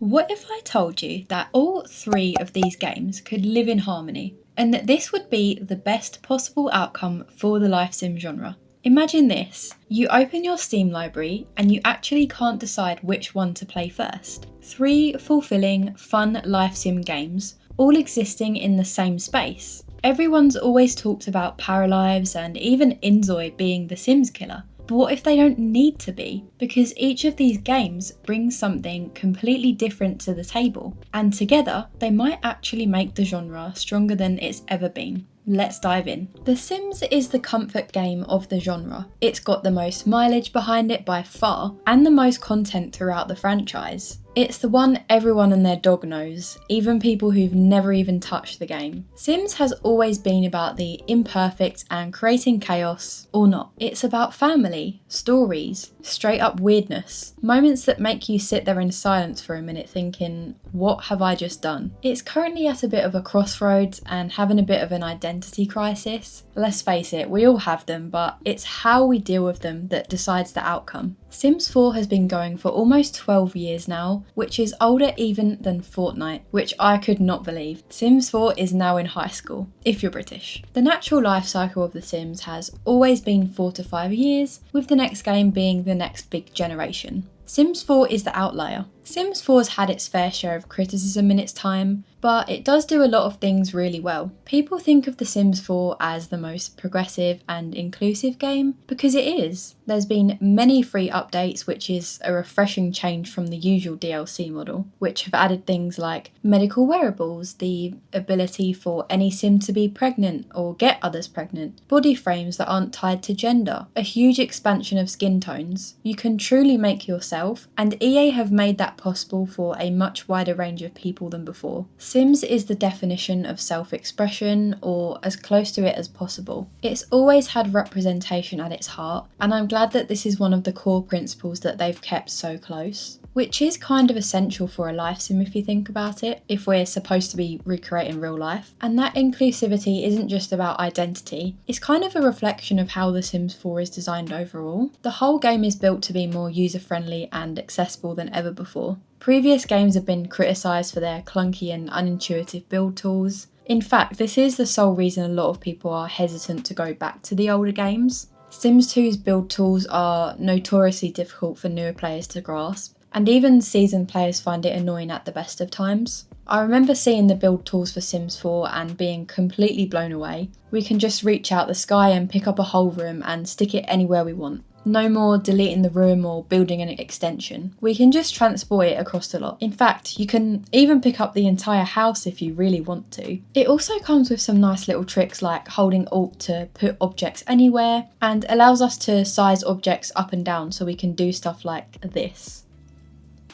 What if I told you that all three of these games could live in harmony and that this would be the best possible outcome for the life sim genre? Imagine this, you open your Steam library and you actually can't decide which one to play first. Three fulfilling, fun life sim games, all existing in the same space. Everyone's always talked about Paralives and even Inzoi being the Sims killer. But what if they don't need to be? Because each of these games brings something completely different to the table, and together they might actually make the genre stronger than it's ever been. Let's dive in. The Sims is the comfort game of the genre. It's got the most mileage behind it by far, and the most content throughout the franchise. It's the one everyone and their dog knows, even people who've never even touched the game. Sims has always been about the imperfect and creating chaos, or not. It's about family, stories, straight up weirdness, moments that make you sit there in silence for a minute thinking, what have I just done? It's currently at a bit of a crossroads and having a bit of an identity crisis. Let's face it, we all have them, but it's how we deal with them that decides the outcome. Sims 4 has been going for almost 12 years now, which is older even than Fortnite, which I could not believe. Sims 4 is now in high school, if you're British. The natural life cycle of The Sims has always been 4 to 5 years, with the next game being the next big generation. Sims 4 is the outlier. Sims 4's had its fair share of criticism in its time, but it does do a lot of things really well. People think of The Sims 4 as the most progressive and inclusive game because it is. There's been many free updates, which is a refreshing change from the usual DLC model, which have added things like medical wearables, the ability for any sim to be pregnant or get others pregnant, body frames that aren't tied to gender, a huge expansion of skin tones. You can truly make yourself, and EA have made that possible for a much wider range of people than before. Sims is the definition of self-expression, or as close to it as possible. It's always had representation at its heart, and I'm glad that this is one of the core principles that they've kept so close, which is kind of essential for a life sim if you think about it, if we're supposed to be recreating real life. And that inclusivity isn't just about identity, it's kind of a reflection of how The Sims 4 is designed overall. The whole game is built to be more user-friendly and accessible than ever before. Previous games have been criticised for their clunky and unintuitive build tools. In fact, this is the sole reason a lot of people are hesitant to go back to the older games. Sims 2's build tools are notoriously difficult for newer players to grasp, and even seasoned players find it annoying at the best of times. I remember seeing the build tools for Sims 4 and being completely blown away. We can just reach out the sky and pick up a whole room and stick it anywhere we want. No more deleting the room or building an extension. We can just transport it across the lot. In fact, you can even pick up the entire house if you really want to. It also comes with some nice little tricks like holding Alt to put objects anywhere, and allows us to size objects up and down so we can do stuff like this.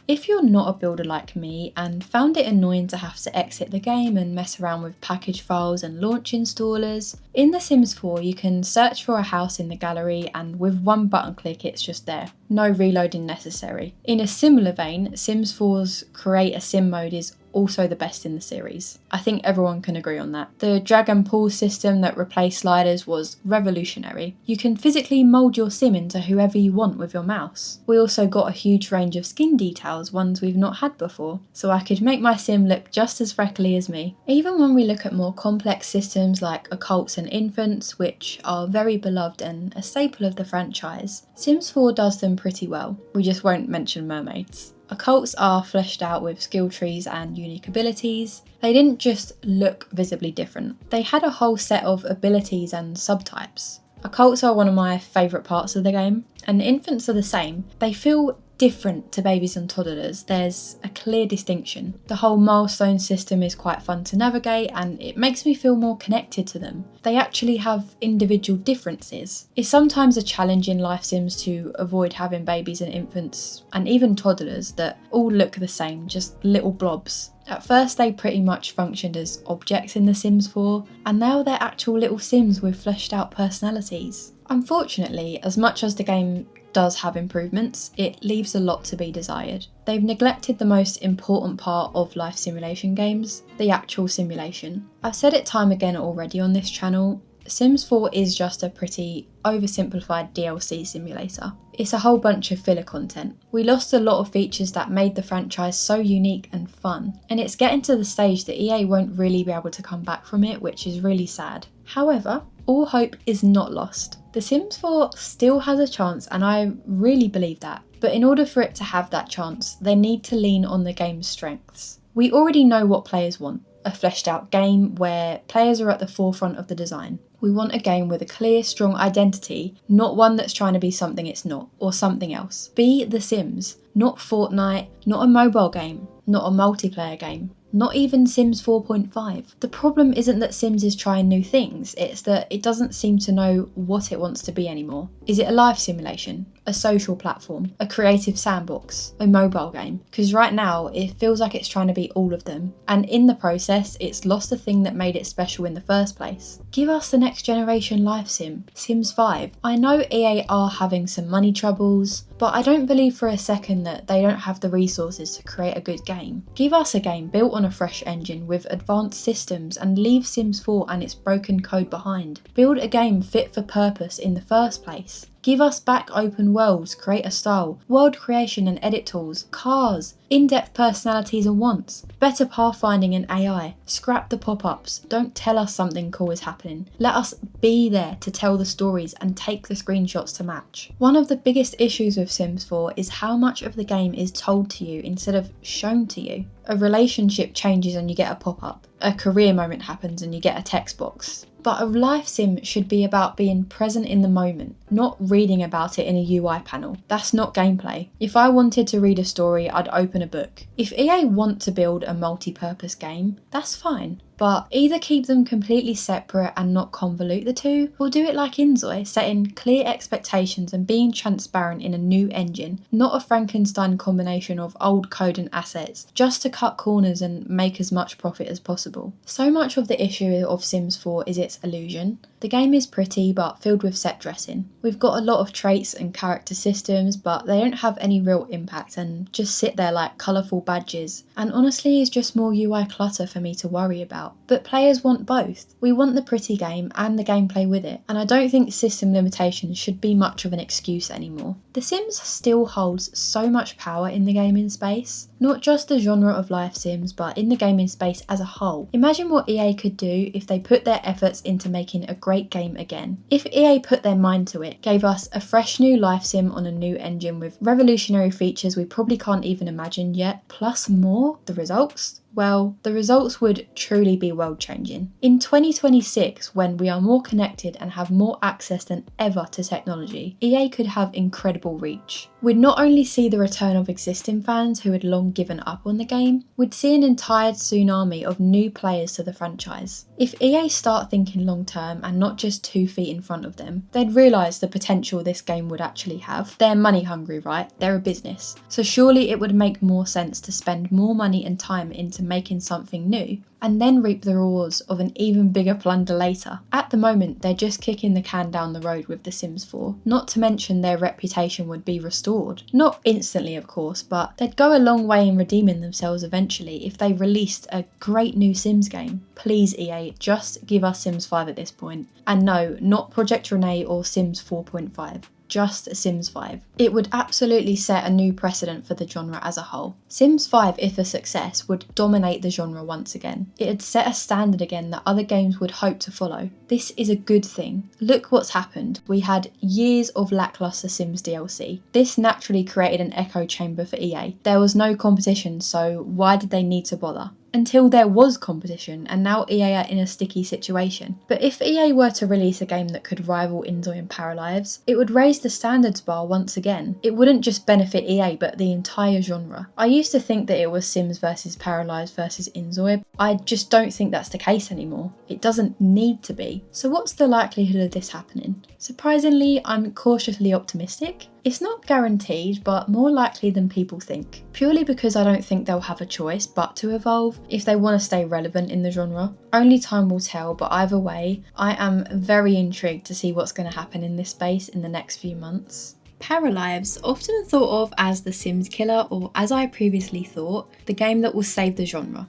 If you're not a builder like me and found it annoying to have to exit the game and mess around with package files and launch installers, in The Sims 4 you can search for a house in the gallery and with one button click it's just there. No reloading necessary. In a similar vein, Sims 4's Create a Sim mode is also the best in the series. I think everyone can agree on that. The drag and pull system that replaced sliders was revolutionary. You can physically mould your sim into whoever you want with your mouse. We also got a huge range of skin details, ones we've not had before, so I could make my sim look just as freckly as me. Even when we look at more complex systems like occults and infants, which are very beloved and a staple of the franchise, Sims 4 does them pretty well. We just won't mention mermaids. Occults are fleshed out with skill trees and unique abilities. They didn't just look visibly different, they had a whole set of abilities and subtypes. Occults are one of my favourite parts of the game, and infants are the same. They feel different to babies and toddlers. There's a clear distinction. The whole milestone system is quite fun to navigate and it makes me feel more connected to them. They actually have individual differences. It's sometimes a challenge in life sims to avoid having babies and infants and even toddlers that all look the same, just little blobs. At first they pretty much functioned as objects in The Sims 4, and now they're actual little sims with fleshed out personalities. Unfortunately, as much as the game does have improvements, it leaves a lot to be desired. They've neglected the most important part of life simulation games, the actual simulation. I've said it time again already on this channel, Sims 4 is just a pretty oversimplified DLC simulator. It's a whole bunch of filler content. We lost a lot of features that made the franchise so unique and fun, and it's getting to the stage that EA won't really be able to come back from it, which is really sad. However, all hope is not lost. The Sims 4 still has a chance, and I really believe that. But in order for it to have that chance, they need to lean on the game's strengths. We already know what players want. A fleshed out game where players are at the forefront of the design. We want a game with a clear, strong identity, not one that's trying to be something it's not, or something else. Be The Sims, not Fortnite, not a mobile game, not a multiplayer game, not even Sims 4.5. The problem isn't that Sims is trying new things, it's that it doesn't seem to know what it wants to be anymore. Is it a life simulation? A social platform? A creative sandbox? A mobile game? Because right now, it feels like it's trying to be all of them, and in the process, it's lost the thing that made it special in the first place. Give us the next generation life sim, Sims 5. I know EA are having some money troubles, but I don't believe for a second that they don't have the resources to create a good game. Give us a game built on a fresh engine with advanced systems and leave Sims 4 and its broken code behind. Build a game fit for purpose in the first place. Give us back open worlds, creator style, world creation and edit tools, cars, in-depth personalities and wants, better pathfinding and AI. Scrap the pop-ups, don't tell us something cool is happening. Let us be there to tell the stories and take the screenshots to match. One of the biggest issues with Sims 4 is how much of the game is told to you instead of shown to you. A relationship changes and you get a pop-up. A career moment happens and you get a text box. But a life sim should be about being present in the moment, not reading about it in a UI panel. That's not gameplay. If I wanted to read a story, I'd open a book. If EA want to build a multi-purpose game, that's fine. But either keep them completely separate and not convolute the two, or do it like Inzoi, setting clear expectations and being transparent in a new engine, not a Frankenstein combination of old code and assets, just to cut corners and make as much profit as possible. So much of the issue of Sims 4 is its illusion. The game is pretty but filled with set dressing. We've got a lot of traits and character systems, but they don't have any real impact and just sit there like colourful badges, and honestly is just more UI clutter for me to worry about. But players want both. We want the pretty game and the gameplay with it, and I don't think system limitations should be much of an excuse anymore. The Sims still holds so much power in the gaming space, not just the genre of life sims, but in the gaming space as a whole. Imagine what EA could do if they put their efforts into making a great game again. If EA put their mind to it, gave us a fresh new life sim on a new engine with revolutionary features we probably can't even imagine yet, plus more, the results? Well, the results would truly be world changing. In 2026, when we are more connected and have more access than ever to technology, EA could have incredible reach. We'd not only see the return of existing fans who had long given up on the game, we'd see an entire tsunami of new players to the franchise. If EA start thinking long term and not just 2 feet in front of them, they'd realise the potential this game would actually have. They're money hungry, right? They're a business. So surely it would make more sense to spend more money and time into making something new, and then reap the rewards of an even bigger plunder later. At the moment, they're just kicking the can down the road with The Sims 4, not to mention their reputation would be restored. Not instantly, of course, but they'd go a long way in redeeming themselves eventually if they released a great new Sims game. Please EA, just give us Sims 5 at this point. And no, not Project Renee or Sims 4.5. Just Sims 5. It would absolutely set a new precedent for the genre as a whole. Sims 5, if a success, would dominate the genre once again. It had set a standard again that other games would hope to follow. This is a good thing. Look what's happened. We had years of lackluster Sims DLC. This naturally created an echo chamber for EA. There was no competition, so why did they need to bother? Until there was competition, and now EA are in a sticky situation. But if EA were to release a game that could rival Inzoi and Paralives, it would raise the standards bar once again. It wouldn't just benefit EA, but the entire genre. I used to think that it was Sims versus Paralives versus Inzoi. I just don't think that's the case anymore. It doesn't need to be. So what's the likelihood of this happening? Surprisingly, I'm cautiously optimistic. It's not guaranteed, but more likely than people think. Purely because I don't think they'll have a choice but to evolve if they want to stay relevant in the genre. Only time will tell, but either way, I am very intrigued to see what's going to happen in this space in the next few months. Paralives, often thought of as the Sims killer, or as I previously thought, the game that will save the genre.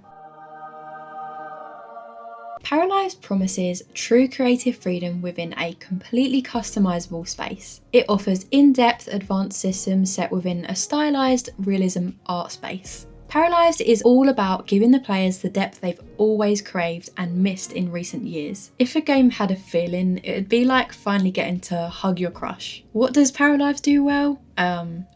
Paralives promises true creative freedom within a completely customizable space. It offers in-depth advanced systems set within a stylized realism art space. Paralives is all about giving the players the depth they've always craved and missed in recent years. If a game had a feeling, it'd be like finally getting to hug your crush. What does Paralives do well?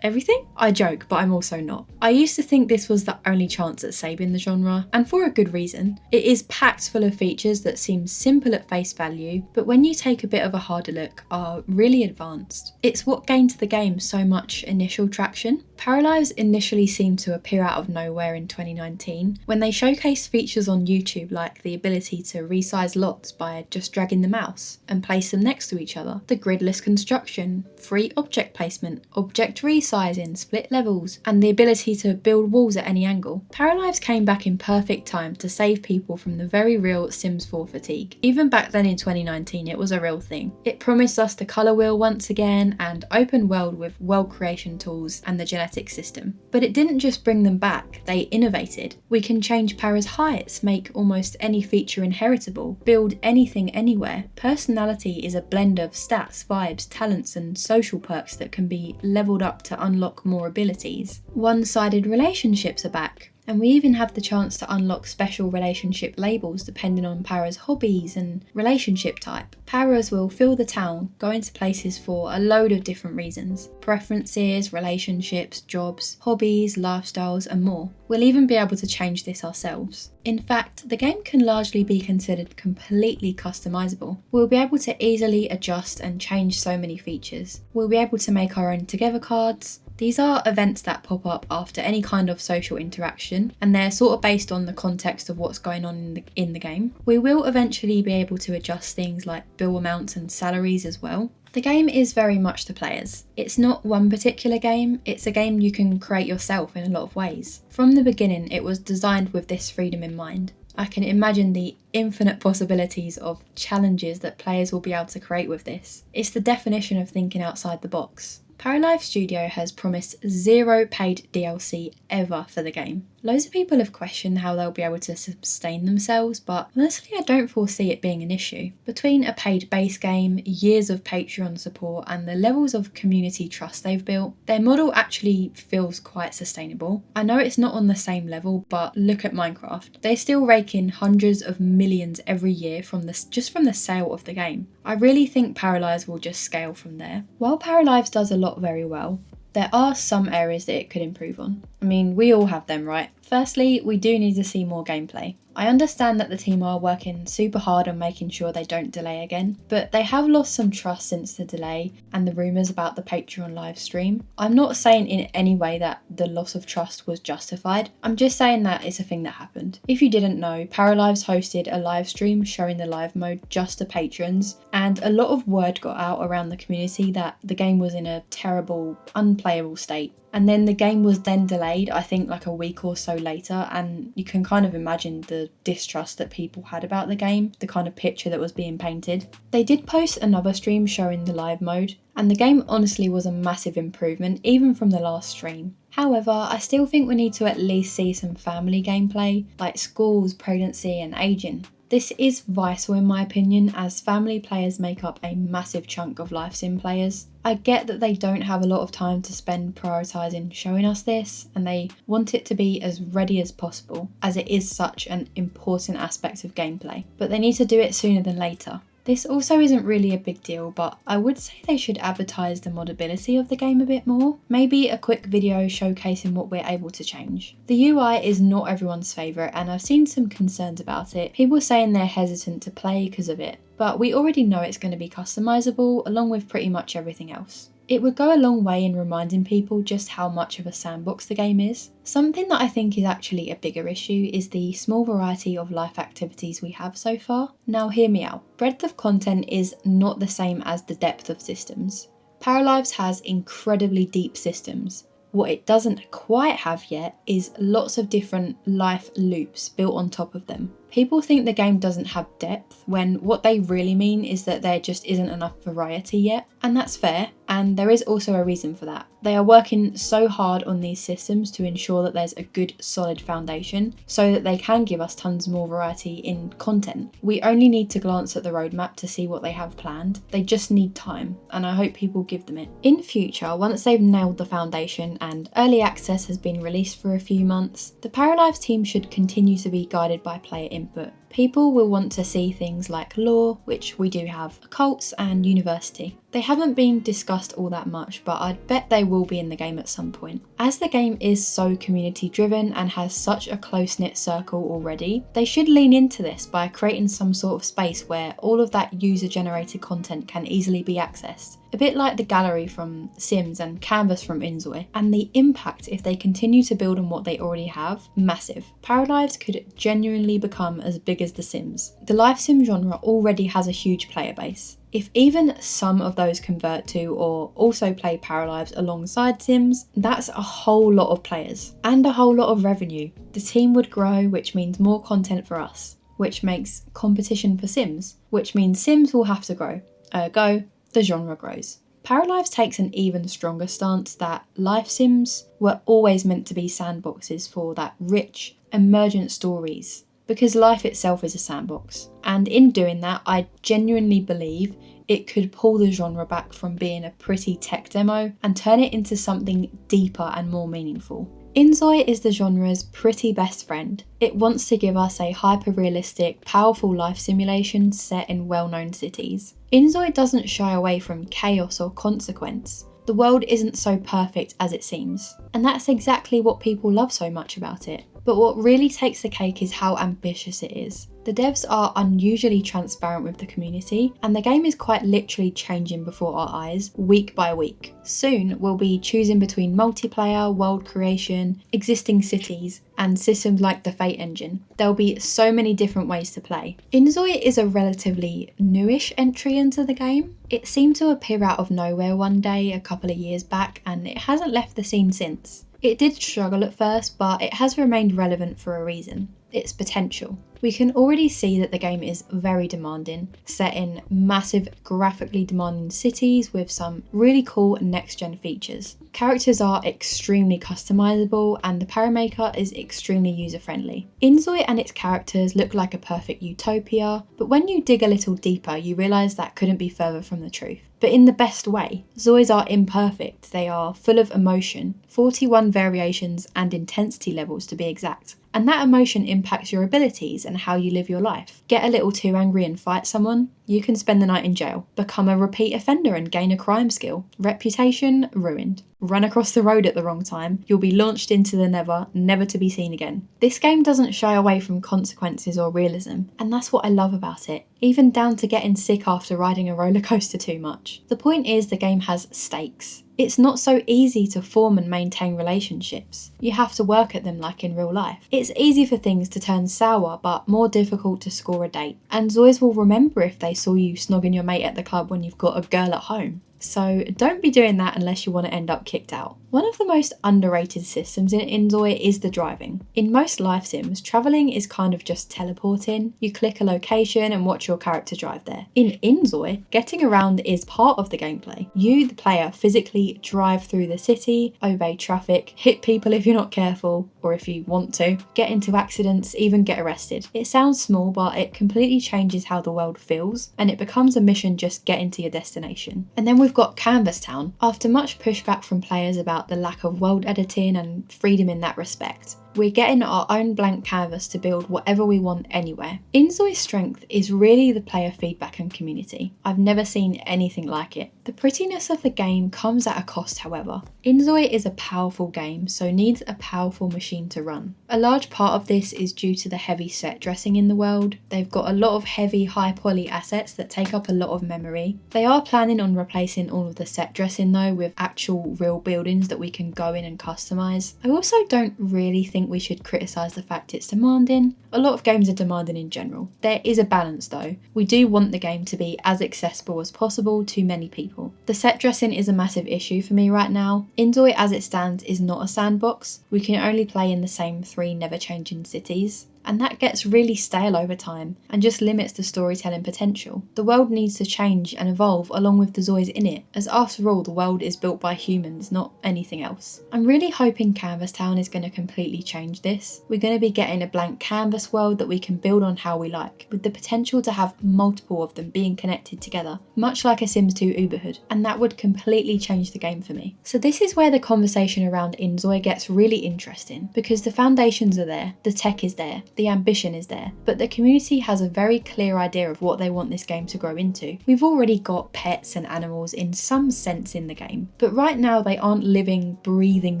Everything? I joke, but I'm also not. I used to think this was the only chance at saving the genre, and for a good reason. It is packed full of features that seem simple at face value, but when you take a bit of a harder look, are really advanced. It's what gained the game so much initial traction. Paralives initially seemed to appear out of nowhere in 2019, when they showcased features on YouTube like the ability to resize lots by just dragging the mouse and place them next to each other, the gridless construction, free object placement, object resizing, split levels, and the ability to build walls at any angle. Paralives came back in perfect time to save people from the very real Sims 4 fatigue. Even back then in 2019, it was a real thing. It promised us the colour wheel once again and open world with world creation tools and the genetic system. But it didn't just bring them back, they innovated. We can change Para's heights, make almost any feature inheritable, build anything anywhere. Personality is a blend of stats, vibes, talents and social perks that can be leveled up to unlock more abilities. One-sided relationships are back. And we even have the chance to unlock special relationship labels depending on Para's hobbies and relationship type. Paras will fill the town, going to places for a load of different reasons. Preferences, relationships, jobs, hobbies, lifestyles and more. We'll even be able to change this ourselves. In fact, the game can largely be considered completely customizable. We'll be able to easily adjust and change so many features. We'll be able to make our own together cards. These are events that pop up after any kind of social interaction, and they're sort of based on the context of what's going on in the game. We will eventually be able to adjust things like bill amounts and salaries as well. The game is very much the players. It's not one particular game, it's a game you can create yourself in a lot of ways. From the beginning, it was designed with this freedom in mind. I can imagine the infinite possibilities of challenges that players will be able to create with this. It's the definition of thinking outside the box. Paralives Studio has promised 0 paid DLC ever for the game. Loads of people have questioned how they'll be able to sustain themselves, but honestly I don't foresee it being an issue. Between a paid base game, years of Patreon support and the levels of community trust they've built, their model actually feels quite sustainable. I know it's not on the same level, but look at Minecraft. They still rake in hundreds of millions every year just from the sale of the game. I really think Paralives will just scale from there. While Paralives does a lot very well, there are some areas that it could improve on. I mean, we all have them, right? Firstly, we do need to see more gameplay. I understand that the team are working super hard on making sure they don't delay again, but they have lost some trust since the delay and the rumours about the Patreon live stream. I'm not saying in any way that the loss of trust was justified, I'm just saying that it's a thing that happened. If you didn't know, Paralives hosted a live stream showing the live mode just to patrons, and a lot of word got out around the community that the game was in a terrible, unplayable state. And then the game was then delayed, I think like a week or so later, and you can kind of imagine the distrust that people had about the game, the kind of picture that was being painted. They did post another stream showing the live mode, and the game honestly was a massive improvement, even from the last stream. However, I still think we need to at least see some family gameplay, like schools, pregnancy and ageing. This is vital in my opinion, as family players make up a massive chunk of life sim players. I get that they don't have a lot of time to spend prioritising showing us this, and they want it to be as ready as possible, as it is such an important aspect of gameplay, but they need to do it sooner than later. This also isn't really a big deal, but I would say they should advertise the modability of the game a bit more. Maybe a quick video showcasing what we're able to change. The UI is not everyone's favourite, and I've seen some concerns about it. People saying they're hesitant to play because of it, but we already know it's going to be customisable along with pretty much everything else. It would go a long way in reminding people just how much of a sandbox the game is. Something that I think is actually a bigger issue is the small variety of life activities we have so far. Now hear me out. Breadth of content is not the same as the depth of systems. Paralives has incredibly deep systems. What it doesn't quite have yet is lots of different life loops built on top of them. People think the game doesn't have depth when what they really mean is that there just isn't enough variety yet. And that's fair. And there is also a reason for that. They are working so hard on these systems to ensure that there's a good solid foundation so that they can give us tons more variety in content. We only need to glance at the roadmap to see what they have planned. They just need time, and I hope people give them it. In future, once they've nailed the foundation and early access has been released for a few months, the Paralives team should continue to be guided by player input. People will want to see things like lore, which we do have, cults and university. They haven't been discussed all that much, but I'd bet they will be in the game at some point. As the game is so community driven and has such a close-knit circle already, they should lean into this by creating some sort of space where all of that user-generated content can easily be accessed. A bit like the gallery from Sims and Canvas from inZOI, and the impact if they continue to build on what they already have, massive. Paralives could genuinely become as big as The Sims. The life sim genre already has a huge player base. If even some of those convert to or also play Paralives alongside Sims, that's a whole lot of players and a whole lot of revenue. The team would grow, which means more content for us, which makes competition for Sims, which means Sims will have to grow. Ergo, the genre grows. Paralives takes an even stronger stance that life sims were always meant to be sandboxes for that rich, emergent stories, because life itself is a sandbox. And in doing that, I genuinely believe it could pull the genre back from being a pretty tech demo and turn it into something deeper and more meaningful. inZOI is the genre's pretty best friend. It wants to give us a hyper-realistic, powerful life simulation set in well-known cities. inZOI doesn't shy away from chaos or consequence. The world isn't so perfect as it seems, and that's exactly what people love so much about it. But what really takes the cake is how ambitious it is. The devs are unusually transparent with the community, and the game is quite literally changing before our eyes, week by week. Soon, we'll be choosing between multiplayer, world creation, existing cities, and systems like the Fate engine. There'll be so many different ways to play. inZOI is a relatively newish entry into the game. It seemed to appear out of nowhere one day a couple of years back, and it hasn't left the scene since. It did struggle at first, but it has remained relevant for a reason: its potential. We can already see that the game is very demanding, set in massive, graphically demanding cities with some really cool next-gen features. Characters are extremely customizable, and the Paramaker is extremely user-friendly. inZOI and its characters look like a perfect utopia, but when you dig a little deeper, you realise that couldn't be further from the truth. But in the best way. Zois are imperfect, they are full of emotion, 41 variations and intensity levels to be exact. And that emotion impacts your abilities and how you live your life. Get a little too angry and fight someone? You can spend the night in jail. Become a repeat offender and gain a crime skill. Reputation ruined. Run across the road at the wrong time, you'll be launched into the never to be seen again. This game doesn't shy away from consequences or realism, and that's what I love about it, even down to getting sick after riding a roller coaster too much. The point is the game has stakes. It's not so easy to form and maintain relationships. You have to work at them like in real life. It's easy for things to turn sour, but more difficult to score a date. And Zois will remember if they saw you snogging your mate at the club when you've got a girl at home. So don't be doing that unless you want to end up kicked out. One of the most underrated systems in inZOI is the driving. In most life sims, travelling is kind of just teleporting. You click a location and watch your character drive there. In inZOI, getting around is part of the gameplay. You, the player, physically drive through the city, obey traffic, hit people if you're not careful, or if you want to, get into accidents, even get arrested. It sounds small, but it completely changes how the world feels, and it becomes a mission just getting to your destination. And then we've got Canvas Town. After much pushback from players about the lack of world editing and freedom in that respect, we're getting our own blank canvas to build whatever we want anywhere. inZOI's strength is really the player feedback and community. I've never seen anything like it. The prettiness of the game comes at a cost, however. inZOI is a powerful game, so needs a powerful machine to run. A large part of this is due to the heavy set dressing in the world. They've got a lot of heavy, high poly assets that take up a lot of memory. They are planning on replacing all of the set dressing though with actual real buildings that we can go in and customise. I also don't really think we should criticise the fact it's demanding. A lot of games are demanding in general. There is a balance though. We do want the game to be as accessible as possible to many people. The set dressing is a massive issue for me right now. inZOI as it stands is not a sandbox. We can only play in the same 3 never changing cities. and that gets really stale over time and just limits the storytelling potential. The world needs to change and evolve along with the Zoids in it, as after all the world is built by humans, not anything else. I'm really hoping Canvas Town is going to completely change this. We're going to be getting a blank canvas world that we can build on how we like, with the potential to have multiple of them being connected together, much like a Sims 2 Uberhood, and that would completely change the game for me. So this is where the conversation around Inzoi gets really interesting, because the foundations are there, the tech is there, the ambition is there, but the community has a very clear idea of what they want this game to grow into. We've already got pets and animals in some sense in the game, but right now they aren't living, breathing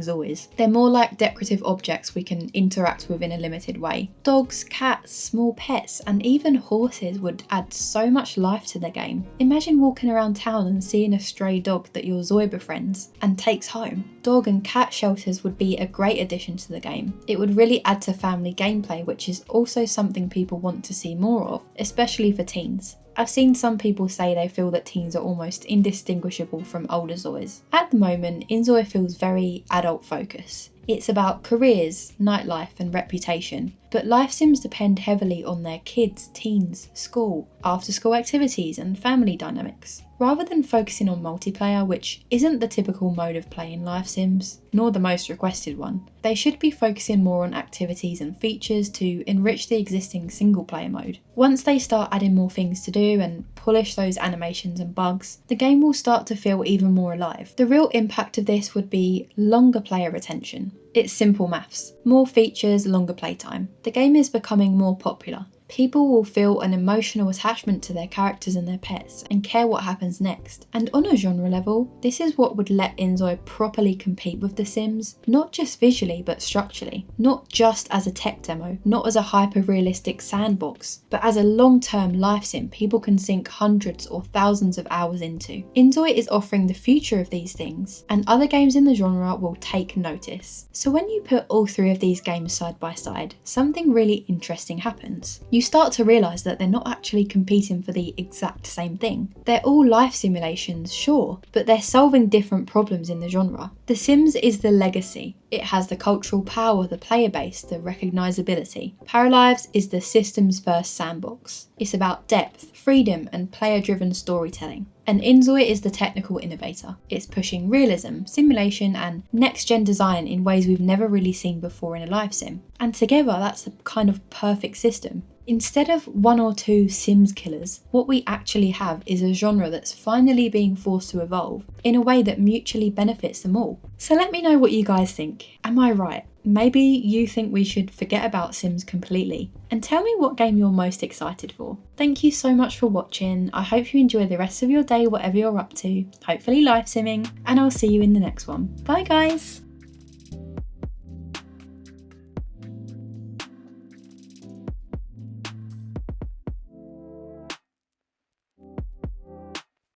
Zoids. They're more like decorative objects we can interact with in a limited way. Dogs, cats, small pets, and even horses would add so much life to the game. Imagine walking around town and seeing a stray dog that your Zoi befriends and takes home. Dog and cat shelters would be a great addition to the game. It would really add to family gameplay, which is also something people want to see more of, especially for teens. I've seen some people say they feel that teens are almost indistinguishable from older Zois. At the moment, Inzoi feels very adult focused. It's about careers, nightlife and reputation, but life sims depend heavily on their kids, teens, school, after-school activities and family dynamics. Rather than focusing on multiplayer, which isn't the typical mode of play in life sims, nor the most requested one, they should be focusing more on activities and features to enrich the existing single player mode. Once they start adding more things to do and polish those animations and bugs, the game will start to feel even more alive. The real impact of this would be longer player retention. It's simple maths. More features, longer playtime. The game is becoming more popular. People will feel an emotional attachment to their characters and their pets and care what happens next. And on a genre level, this is what would let Inzoi properly compete with The Sims, not just visually but structurally. Not just as a tech demo, not as a hyper-realistic sandbox, but as a long-term life sim people can sink hundreds or thousands of hours into. Inzoi is offering the future of these things, and other games in the genre will take notice. So when you put all three of these games side by side, something really interesting happens. You start to realise that they're not actually competing for the exact same thing. They're all life simulations, sure, but they're solving different problems in the genre. The Sims is the legacy. It has the cultural power, the player base, the recognisability. Paralives is the system's first sandbox. It's about depth, freedom and player-driven storytelling. And Inzoi is the technical innovator. It's pushing realism, simulation and next-gen design in ways we've never really seen before in a life sim. And together that's the kind of perfect system. Instead of one or two Sims killers, what we actually have is a genre that's finally being forced to evolve in a way that mutually benefits them all. So let me know what you guys think. Am I right? Maybe you think we should forget about Sims completely. And tell me what game you're most excited for. Thank you so much for watching. I hope you enjoy the rest of your day, whatever you're up to. Hopefully life simming. And I'll see you in the next one. Bye guys!